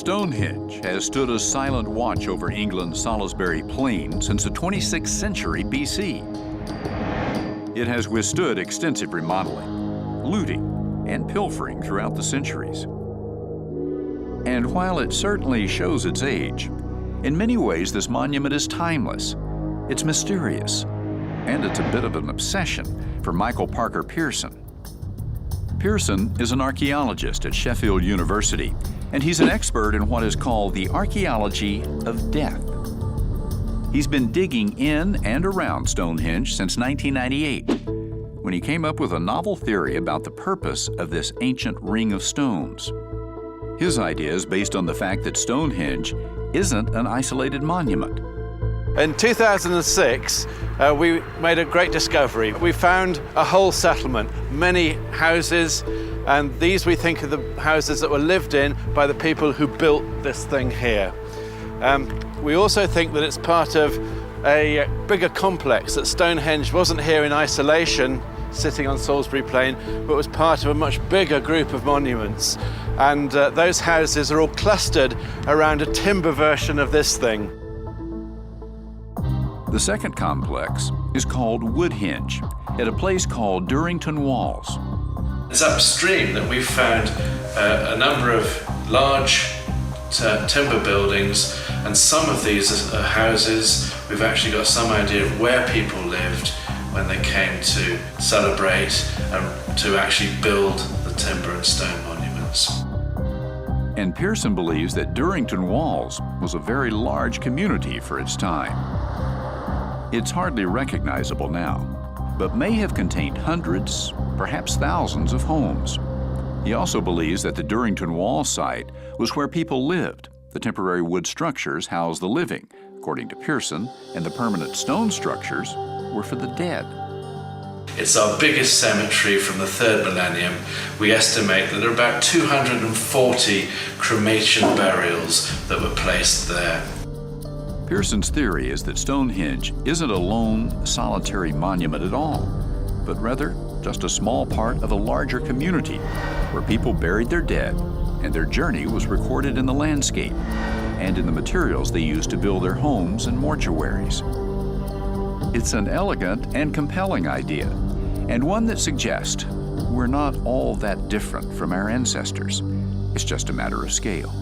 Stonehenge has stood a silent watch over England's Salisbury Plain since the 26th century BC. It has withstood extensive remodeling, looting, and pilfering throughout the centuries. And while it certainly shows its age, in many ways this monument is timeless, it's mysterious, and it's a bit of an obsession for Michael Parker Pearson. Pearson is an archaeologist at Sheffield University, and he's an expert in what is called the archaeology of death. He's been digging in and around Stonehenge since 1998, when he came up with a novel theory about the purpose of this ancient ring of stones. His idea is based on the fact that Stonehenge isn't an isolated monument. In 2006, we made a great discovery. We found a whole settlement, many houses, and these we think are the houses that were lived in by the people who built this thing here. We also think that it's part of a bigger complex, that Stonehenge wasn't here in isolation, sitting on Salisbury Plain, but was part of a much bigger group of monuments. And those houses are all clustered around a timber version of this thing. The second complex is called Woodhenge, at a place called Durrington Walls. It's upstream that we've found a number of large timber buildings, and some of these are houses. We've actually got some idea of where people lived when they came to celebrate and to actually build the timber and stone monuments. And Pearson believes that Durrington Walls was a very large community for its time. It's hardly recognizable now, but may have contained hundreds, perhaps thousands of homes. He also believes that the Durrington Wall site was where people lived. The temporary wood structures housed the living, according to Pearson, and the permanent stone structures were for the dead. It's our biggest cemetery from the 3rd millennium. We estimate that there are about 240 cremation burials that were placed there. Pearson's theory is that Stonehenge isn't a lone, solitary monument at all, but rather just a small part of a larger community where people buried their dead, and their journey was recorded in the landscape and in the materials they used to build their homes and mortuaries. It's an elegant and compelling idea, and one that suggests we're not all that different from our ancestors. It's just a matter of scale.